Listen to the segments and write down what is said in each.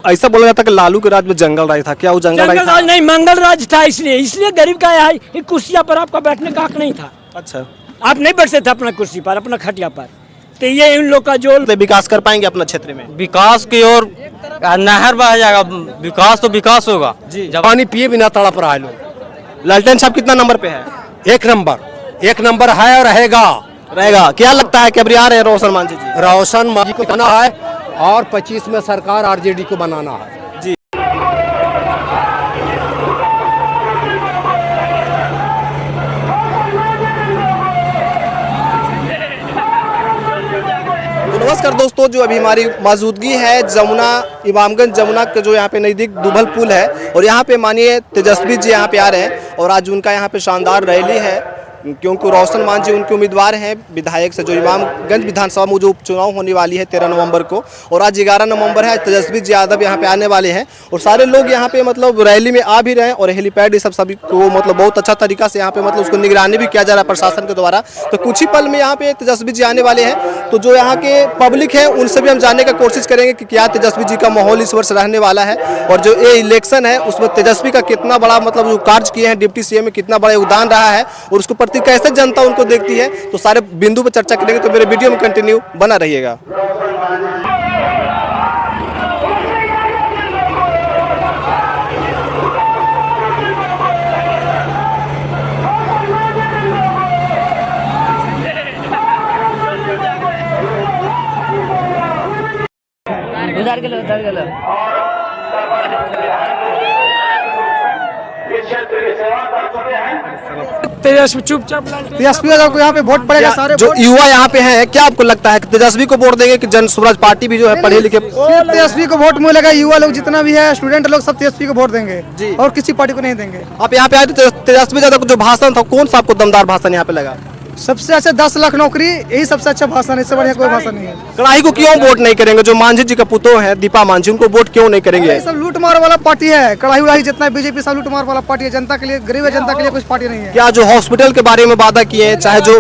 ऐसा बोला जाता है कि लालू के राज में जंगल राज था, क्या वो जंगल राज था? नहीं, मंगल राज था। इसलिए गरीब का है कुर्सिया पर आपका बैठने का हक नहीं था। अच्छा, आप नहीं बैठ सकते अपना कुर्सी पर, अपना खटिया पर। तो ये इन लोग का जो विकास कर पाएंगे अपना क्षेत्र में? विकास की ओर नहर बह जाएगा, विकास तो विकास होगा जी। जब पानी पिए बिना तड़प रहा है लोग। लालटेन साहब कितना नंबर पे है? एक नंबर है और रहेगा। क्या लगता है कि अब आ रहे हैं रोशन मांझी जी? रोशन मांझी को बनाना है और 25 में सरकार आरजेडी को बनाना है। तो नमस्कार दोस्तों, जो अभी हमारी मौजूदगी है जमुना इमामगंज जमुना के जो यहाँ पे नज़दीक दुबल पुल है और यहाँ पे माननीय तेजस्वी जी यहाँ पे आ रहे हैं और आज उनका यहाँ पे शानदार रैली है, क्योंकि रोशन मांझी उनके उम्मीदवार हैं विधायक से। जो इमामगंज विधानसभा में जो उपचुनाव होने वाली है 13 नवंबर को, और आज 11 नवंबर है। तेजस्वी जी यादव यहाँ पे आने वाले हैं और सारे लोग यहाँ पे मतलब रैली में आ भी रहे हैं और हेलीपैड ये सब सभी को मतलब बहुत अच्छा तरीका से यहाँ पे मतलब उसको निगरानी भी किया जा रहा है प्रशासन के द्वारा। तो कुछ ही पल में यहाँ पे तेजस्वी जी आने वाले हैं, तो जो यहाँ के पब्लिक है उनसे भी हम जानने का कोशिश करेंगे कि क्या तेजस्वी जी का माहौल इस वर्ष रहने वाला है और जो ये इलेक्शन है उसमें तेजस्वी का कितना बड़ा मतलब जो कार्य किए हैं डिप्टी सीएम में कितना बड़ा योगदान रहा है और उसको प्रति कैसे जनता उनको देखती है। तो सारे बिंदु पर चर्चा करेंगे, तो मेरे वीडियो में कंटिन्यू बना रहिएगा। तेजस्वी चुपचाप तेजस्वी यादव को यहाँ पे वोट पड़ेगा। सारे जो युवा यहाँ पे हैं, क्या आपको लगता है कि तेजस्वी को वोट देंगे कि जन स्वराज पार्टी भी जो है पढ़े लिखे? तेजस्वी को वोट मिलेगा। युवा लोग जितना भी है, स्टूडेंट लोग सब तेजस्वी को वोट देंगे जी। और किसी पार्टी को नहीं देंगे। आप यहाँ पे आए तो तेजस्वी यादव का जो भाषण था, कौन सा आपको दमदार भाषण यहाँ पे लगा? सबसे अच्छा 10 लाख नौकरी, यही सबसे अच्छा भाषण है। इससे बढ़िया कोई भाषण नहीं है। कड़ाही को क्यों वोट नहीं करेंगे? जो मांझी जी का पुतो है दीपा मांझी, उनको वोट क्यों नहीं करेंगे? ये सब लूट मार वाला पार्टी है। कड़ाही उड़ाही जितना बीजेपी सब लूट मार वाला पार्टी है। जनता के लिए, गरीब जनता के लिए कुछ पार्टी नहीं है। क्या जो हॉस्पिटल के बारे में वादा किए हैं, चाहे जो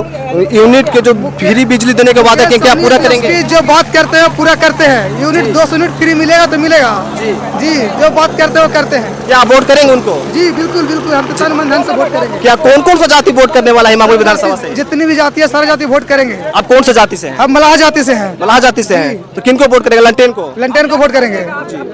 यूनिट के जो फ्री बिजली देने के वादा किए, क्या पूरा करेंगे? जो बात करते हैं पूरा करते हैं। यूनिट 200 यूनिट फ्री मिलेगा तो मिलेगा जी। जो बात करते हैं वो करते हैं। क्या वोट करेंगे उनको? जी बिल्कुल बिल्कुल, हम तो तन मन धन से वोट करेंगे। क्या कौन कौन सा जाति वोट करने वाला है इमामगंज विधानसभा से? जितनी भी जाति है सारी जाति वोट करेंगे। आप कौन सा जाति से हैं? हम मलाह जाति से हैं। मलाह जाति से हैं, तो किनको वोट करेंगे? लालटेन को? लालटेन को वोट करेंगे।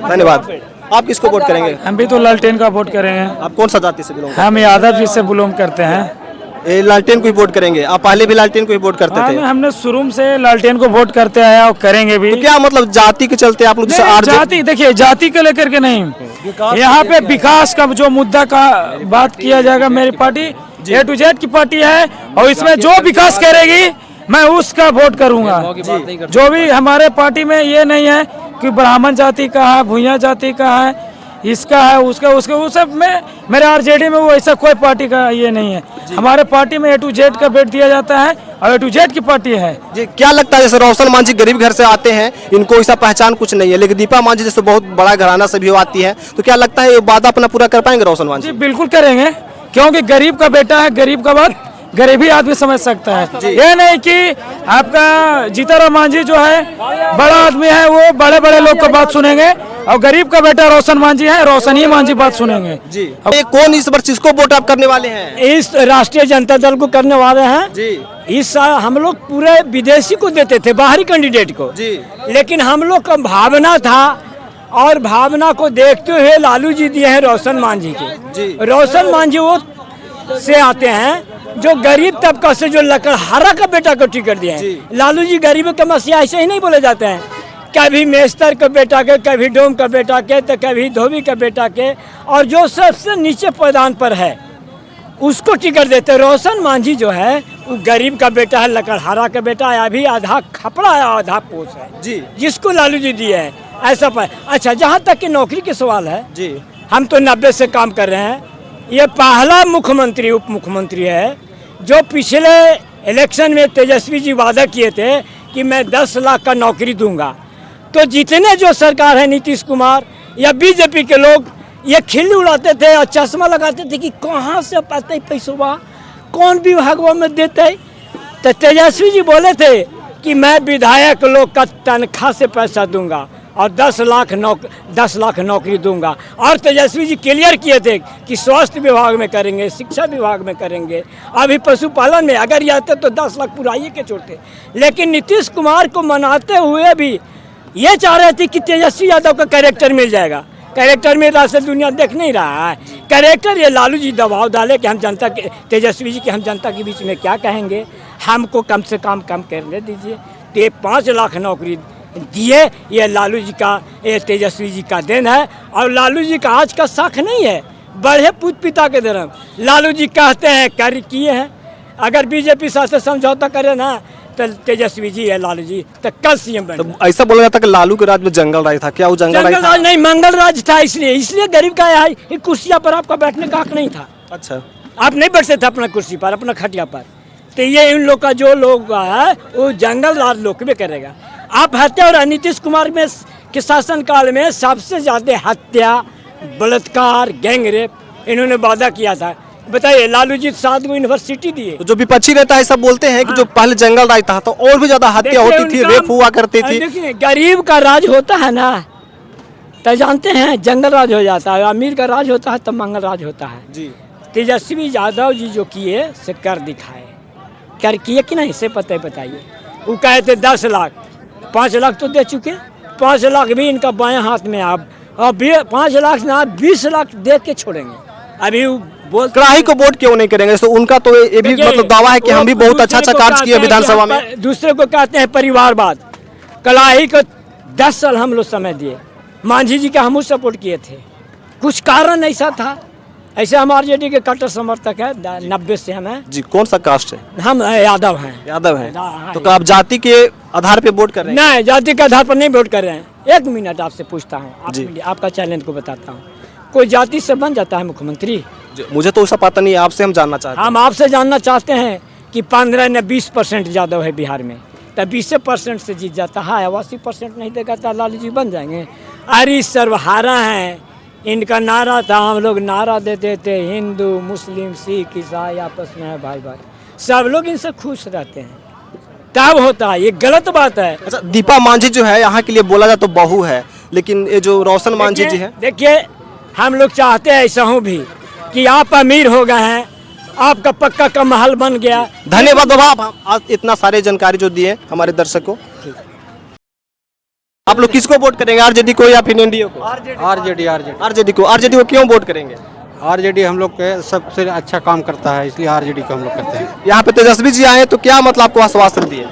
धन्यवाद। आप किसको वोट करेंगे? हम भी तो लालटेन का वोट करेंगे। आप कौन सा जाति से बिलोंग? हम यादव जी से बिलोंग करते हैं। ये लालटेन को ही वोट करेंगे? आप पहले भी लालटेन को ही वोट करते थे? हमने शुरू से लालटेन को वोट करते आया और करेंगे भी। तो क्या मतलब जाति के चलते आप लोग जाति, देखिए जाति को लेकर के नहीं, यहाँ पे विकास का जो मुद्दा का बात किया जाएगा। मेरी पार्टी A to Z की पार्टी है और इसमें जो विकास करेगी मैं उसका वोट करूंगा। जो भी हमारे पार्टी में ये नहीं है कि ब्राह्मण जाति का है, भूया जाति का है, इसका है, उसका उसका वो सब में मेरे आरजेडी में वो ऐसा कोई पार्टी का ये नहीं है। हमारे पार्टी में A to Z का वोट दिया जाता है और A to Z की पार्टी है जी। क्या लगता है, जैसे रोशन मांझी गरीब घर से आते हैं, इनको ऐसा पहचान कुछ नहीं है, लेकिन दीपा मांझी जैसे बहुत बड़ा घराना से भी आती है, तो क्या लगता है ये वादा अपना पूरा कर पाएंगे रोशन मांझी? जी बिल्कुल करेंगे, क्योंकि गरीब का बेटा है। गरीब का बात गरीबी आदमी समझ सकता है। ये नहीं कि आपका जीताराम मांझी जो है बड़ा आदमी है, वो बड़े बड़े लोग का बात सुनेंगे और गरीब का बेटा रोशन मांझी है, रोशन ही मांझी बात सुनेंगे जी। अब कौन इस बार किसको वोट आप करने वाले हैं? इस राष्ट्रीय जनता दल को करने वाले हैं जी। इस साल हम लोग पूरे विदेशी को देते थे, बाहरी कैंडिडेट को जी, लेकिन हम लोग का भावना था और भावना को देखते हुए लालू जी दिए हैं रोशन मांझी के। रोशन मांझी वो से आते हैं जो गरीब तबका से, जो लकड़हारा का बेटा को टिकट दिए हैं। लालू जी गरीबों के मसीहा ऐसे ही नहीं बोले जाते हैं। कभी मेस्तर का बेटा के, कभी डोम का बेटा के, तो कभी धोबी का बेटा के, और जो सबसे नीचे पैदान पर है उसको टिकट देते। रोशन मांझी जो है वो गरीब का बेटा है, लकड़हारा का बेटा है, अभी आधा खपड़ा है आधा पोस है जी, जिसको लालू जी दिए हैं ऐसा पर। अच्छा, जहाँ तक कि नौकरी के सवाल है जी, हम तो 90 से काम कर रहे हैं। ये पहला मुख्यमंत्री उप मुख्यमंत्री है जो पिछले इलेक्शन में तेजस्वी जी वादा किए थे कि मैं 10 लाख का नौकरी दूंगा। तो जितने जो सरकार है, नीतीश कुमार या बीजेपी के लोग, ये खिल्ली उड़ाते थे और चश्मा लगाते थे कि कहाँ से पाते पैसा, कौन विभाग में देते। तो तेजस्वी जी बोले थे कि मैं विधायक लोग का तनख्वाह से पैसा दूंगा। और 10 लाख नौकरी दूंगा। और तेजस्वी जी क्लियर किए थे कि स्वास्थ्य विभाग में करेंगे, शिक्षा विभाग में करेंगे, अभी पशुपालन में अगर ये आते तो 10 लाख पुराइए के छोड़ते। लेकिन नीतीश कुमार को मनाते हुए भी ये चाह रहे थे कि तेजस्वी यादव का कैरेक्टर मिल जाएगा। कैरेक्टर में रास्ते दुनिया देख नहीं रहा है। कैरेक्टर ये लालू जी दबाव डाले कि हम जनता के, तेजस्वी जी के हम जनता के बीच में क्या कहेंगे, हमको कम से कम करने दीजिए। तो 5 लाख नौकरी दिए, ये लालू जी का, ये तेजस्वी जी का देन है। और लालू जी का आज का साख नहीं है, बड़े पूत पिता के धर्म। लालू जी कहते हैं कार्य किए हैं। अगर बीजेपी साथ समझौता करे ना तो तेजस्वी जी है लालू जी तो कल सीएम बने। तो ऐसा बोला जाता है कि लालू के राज में जंगल राज था, क्या वो जंगल राज था? नहीं, मंगल राज था। इसलिए गरीब का है कुर्सिया पर आपका बैठने का हक नहीं था। अच्छा, आप नहीं बैठ सकते अपना कुर्सी पर, अपना खटिया पर। तो ये इन लोग का जो लोग है वो जंगल राज लोग भी करेगा। आप हत्या और नीतीश कुमार में के शासनकाल में सबसे ज्यादा हत्या, बलात्कार, गैंगरेप इन्होंने वादा किया था। बताइए, लालू जी 7 को यूनिवर्सिटी दिए। तो जो विपक्षी नेता है सब बोलते हैं कि जो पहले जंगल राज था तो और भी ज्यादा हत्या होती थी, रेप हुआ करती थी। देखिए, गरीब का राज होता है ना तो जानते हैं जंगल राज हो जाता है, अमीर का राज होता है तो मंगल राज होता है जी। तेजस्वी यादव जी जो किए से कर दिखाए, कर किए कि नहीं से पता है, बताइए। वो कहे थे 10 लाख, 5 लाख तो दे चुके। 5 लाख भी इनका बाएं हाथ में। अब 5 लाख ना 20 लाख दे के छोड़ेंगे। अभी बोल कड़ाही को वोट क्यों नहीं करेंगे? तो उनका तो ये भी मतलब दावा है कि हम भी बहुत अच्छा कार्य किए विधानसभा में। दूसरे को कहते हैं परिवारवाद। कड़ाही को 10 साल हम लोग समय दिए, मांझी जी का हम सपोर्ट किए थे। कुछ कारण ऐसा था, ऐसे हम आरजेडी के कट्टर समर्थक है, 90 से हम हैं जी। कौन सा कास्ट है? हम यादव हैं। यादव है। तो आप जाति के आधार पे वोट कर रहे हैं? नहीं, जाति के आधार पर नहीं वोट कर रहे हैं। 1 मिनट आपसे पूछता हूँ, आपका चैलेंज को बताता हूँ। कोई जाति से बन जाता है मुख्यमंत्री? मुझे तो ऐसा पता नहीं, आपसे हम जानना चाहते हैं। हम आपसे जानना चाहते हैं कि 15 ने 20% यादव है बिहार में, तब 20% से जीत जाता है। 80% नहीं देगा तो लालू जी बन जाएंगे। अरे सर्वहारा हैं, इनका नारा था, हम लोग नारा देते थे हिंदू मुस्लिम सिख ईसाई आपस में है भाई भाई, सब लोग इनसे खुश रहते हैं, तब होता है। ये गलत बात है। अच्छा, दीपा मांझी जो है यहाँ के लिए बोला जाए तो बहू है, लेकिन ये जो रोशन मांझी जी है, देखिए हम लोग चाहते हैं ऐसा हूँ भी कि आप अमीर हो गए हैं, आपका पक्का का महल बन गया। धन्यवाद बाबा, आप आज इतना सारे जानकारी जो दिए हमारे दर्शकों। आप लोग किसको वोट करेंगे, आरजेडी को या फिर एनडीए को? आरजेडी को क्यों वोट करेंगे? आरजेडी हम लोग के सबसे अच्छा काम करता है, इसलिए आरजेडी को हम लोग करते हैं। यहाँ पे तेजस्वी जी आए तो क्या मतलब आपको आश्वासन दिए?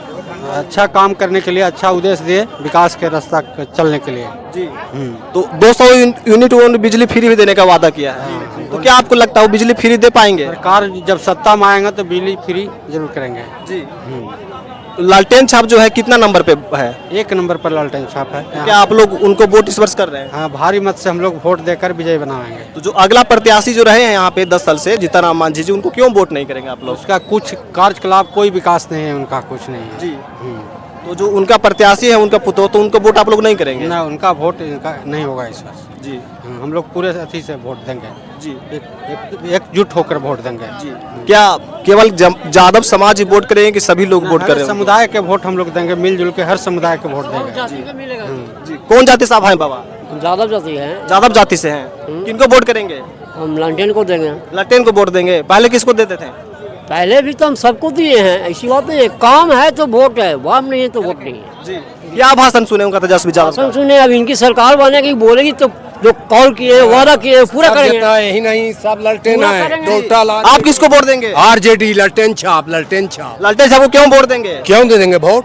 अच्छा काम करने के लिए, अच्छा उद्देश्य दिए, विकास के रास्ता चलने के लिए जी। तो 200 यूनिट बिजली फ्री भी देने का वादा किया है। तो क्या आपको लगता है वो बिजली फ्री दे पाएंगे? सरकार जब सत्ता में आएगा तो बिजली फ्री जरूर करेंगे जी। लालटेन छाप जो है कितना नंबर पे है? 1 नंबर पर लालटेन छाप है। क्या आप लोग उनको वोट इस वर्ष कर रहे हैं? हाँ, भारी मत से हम लोग वोट देकर विजय बनाएंगे। तो जो अगला प्रत्याशी जो रहे हैं यहाँ पे 10 साल से, जीतन राम मांझी जी, उनको क्यों वोट नहीं करेंगे आप लोग? उसका कुछ कार्यकलाप, कोई विकास नहीं है उनका, कुछ नहीं है जी। तो जो उनका प्रत्याशी है उनका पुत्र, तो उनको वोट आप लोग नहीं करेंगे? ना, उनका वोट इनका नहीं होगा इस वर्ष जी। हम लोग पूरे अथी से वोट देंगे जी। एकजुट होकर वोट देंगे जी। क्या केवल यादव समाज ही वोट करेंगे कि सभी लोग वोट हर करेंगे? समुदाय के वोट हम लोग देंगे, मिलजुल के हर समुदाय के वोट देंगे जी। कौन जाति साहब हैं बाबा? यादव जाति है। यादव जाति से हैं। किनको वोट करेंगे? हम लालटेन को देंगे। लालटेन को वोट देंगे। पहले किसको देते थे? पहले भी तो हम सबको दिए हैं, ऐसी बात नहीं है। काम है तो वोट है, वाम नहीं है तो वोट नहीं है जी। क्या भाषण सुने उनका तेजस्वी यादव? भाषण सुने, अब इनकी सरकार बनेगी, बोलेगी तो जो कॉल किए वादा किए पूरा करेंगे। यही नहीं, सब लालटेन है। आप किसको वोट देंगे? आरजेडी, लालटेन छाप, लालटेन छाप। लालटेन साहब को क्यों वोट देंगे? क्यों दे देंगे वोट?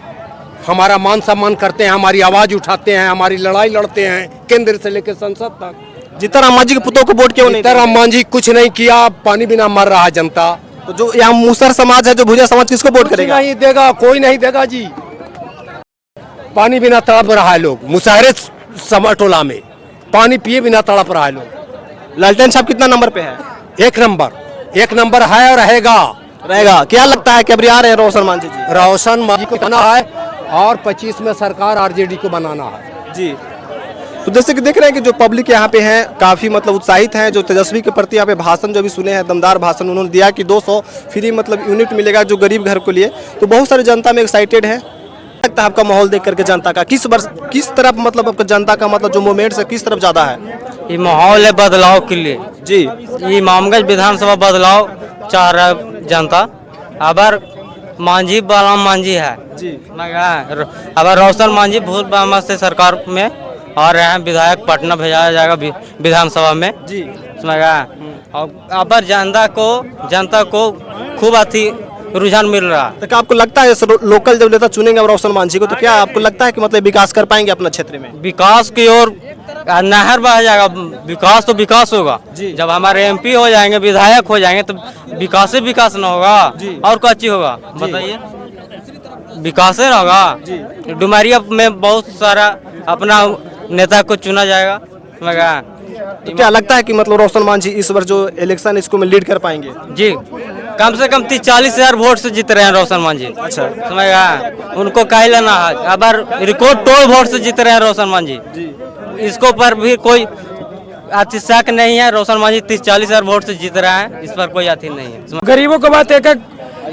हमारा मान सम्मान करते हैं, हमारी आवाज उठाते हैं, हमारी लड़ाई लड़ते हैं केंद्र से लेकर संसद तक। जीतन राम मांझी के पुतों को वोट क्यों नहीं? जीतन राम मांझी कुछ नहीं किया, पानी बिना मर रहा है जनता। तो जो यहाँ मूसर समाज है, जो भुजिया समाज, किसको वोट करेगा? नहीं देगा, कोई नहीं देगा जी। पानी बिना तड़प रहा है लोग, मुशाहरे टोला में पानी पिए बिना तड़प रहा है लोग। लालटेन साहब कितना नंबर पे है? 1 नंबर है और रहेगा। क्या लगता है कि अब आ रहे हैं रोशन मांझी जी? रोशन मांझी को बनाना है और 25 में सरकार आरजेडी को बनाना है जी। तो जैसे कि देख रहे हैं कि जो पब्लिक यहाँ पे हैं काफ़ी मतलब उत्साहित हैं, जो तेजस्वी के प्रति यहाँ पे भाषण जो भी सुने हैं, दमदार भाषण उन्होंने दिया कि 200 फ्री मतलब यूनिट मिलेगा जो गरीब घर को लिए। तो बहुत सारी जनता में एक्साइटेड है। लगता है आपका माहौल देख करके जनता का किस तरफ मतलब आपका जनता का मतलब जो मूवमेंट है किस तरफ ज्यादा है? ये माहौल है बदलाव के लिए जी ये इमामगंज विधानसभा बदलाव चाह रहा है जनता। अबर मांझी बाला मांझी है जी अबर रोशन मांझी भूल बामा से सरकार में आ रहे हैं, विधायक पटना भेजा जाएगा विधानसभा में जी समझ गया। और अबर जनता को खूब अति रुझान मिल रहा है। तो क्या आपको लगता है लोकल जब नेता चुनेंगे अब रोशन मांझी को तो क्या आपको लगता है कि मतलब विकास कर पाएंगे अपना क्षेत्र में? विकास की ओर नहर बह जाएगा, विकास तो विकास होगा। जब हमारे एमपी हो जाएंगे, विधायक हो जाएंगे तो विकास ही विकास न होगा और क्या चीज होगा बताइए? विकास ही होगा। डुमरिया में बहुत सारा अपना नेता को चुना जाएगा। तो क्या लगता है कि मतलब रोशन मांझी इस बार जो इलेक्शन इसको में लीड कर पाएंगे? जी कम से कम 30-40 हजार वोट से जीत रहे हैं रोशन मांझी। अच्छा समझ गया, उनको कह लेना है। अब रिकॉर्ड तोड़ वोट से जीत रहे हैं रोशन मांझी। इसको पर भी कोई शक नहीं है। रोशन मांझी 30-40 हजार वोट से जीत रहा है, इस पर कोई अति नहीं है। गरीबों को बात एक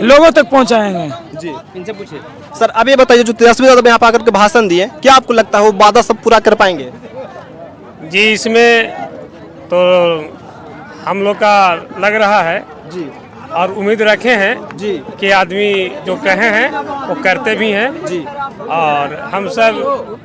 लोगों तक पहुंचाएंगे। जी इनसे पूछिए सर। अब ये बताइए जो तेजस्वी यादव यहाँ पे आकर के भाषण दिए, क्या आपको लगता है वो वादा सब पूरा कर पाएंगे? जी इसमें तो हम लोग का लग रहा है जी और उम्मीद रखे हैं जी कि आदमी जो कहे हैं वो करते भी हैं जी और हम सब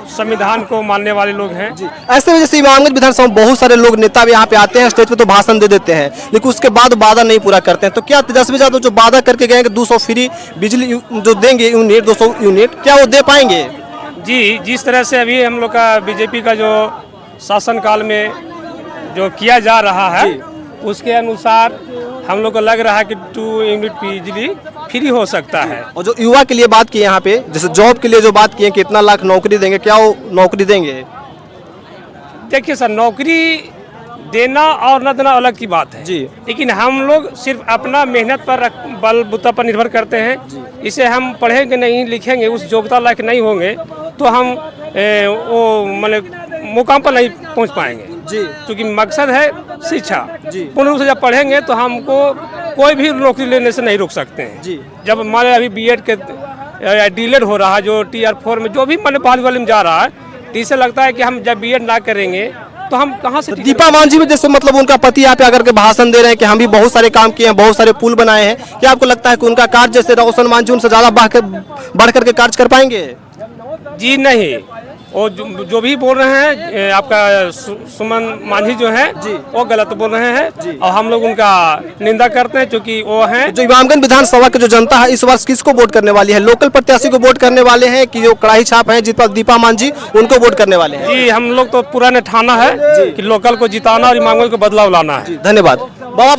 संविधान को मानने वाले लोग हैं। ऐसे वजह से इमामगंज विधानसभा में बहुत सारे लोग नेता भी यहाँ पे आते हैं, स्टेज पे तो भाषण दे देते हैं लेकिन उसके बाद वादा नहीं पूरा करते हैं। तो क्या तेजस्वी यादव जो वादा करके गए 200 फ्री बिजली जो देंगे यूनिट 200 यूनिट, क्या वो दे पाएंगे? जी जिस तरह से अभी हम लोग का बीजेपी का जो शासनकाल में जो किया जा रहा है उसके अनुसार हम लोग को लग रहा है कि 2 यूनिट बिजली फ्री हो सकता है। और जो युवा के लिए बात की यहाँ पे, जैसे जॉब के लिए जो बात की है कि इतना लाख नौकरी देंगे, क्या वो नौकरी देंगे? देखिए सर, नौकरी देना और न देना अलग की बात है जी। लेकिन हम लोग सिर्फ अपना मेहनत पर बलबूता पर निर्भर करते हैं। इसे हम पढ़ेंगे नहीं, लिखेंगे, उस योग्यता लायक नहीं होंगे तो हम वो मतलब मुकाम पर नहीं पहुंच पाएंगे जी। क्योंकि मकसद है शिक्षा जी। पूर्ण रूप से जब पढ़ेंगे तो हमको कोई भी नौकरी लेने से नहीं रोक सकते हैं जी। जब हमारे अभी बीएड के डीलेड हो रहा है, जो टीआर 4 में जो भी मैंने पहली वाले में जा रहा है, तो इससे लगता है कि हम जब बीएड ना करेंगे तो हम कहाँ से? दीपा मांझी में जैसे मतलब उनका पति यहाँ पे आकर के भाषण दे रहे हैं कि हम भी बहुत सारे काम किए हैं, बहुत सारे पुल बनाए हैं, क्या आपको लगता है कि उनका कार्य जैसे रोशन मांझी उनसे ज्यादा बढ़ करके कार्य कर पाएंगे? जी नहीं, वो जो भी बोल रहे हैं आपका सुमन मांझी जो है वो गलत बोल रहे हैं और हम लोग उनका निंदा करते हैं क्योंकि वो हैं। जो इमामगंज विधानसभा की जो जनता है इस वर्ष किसको वोट करने वाली है? लोकल प्रत्याशी को वोट करने वाले हैं कि जो कड़ाही छाप है जिस दीपा मांझी उनको वोट करने वाले हैं? जी हम लोग तो पूरा ने ठाना है कि लोकल को जिताना और इमामगंज को बदलाव लाना है। धन्यवाद बाबा।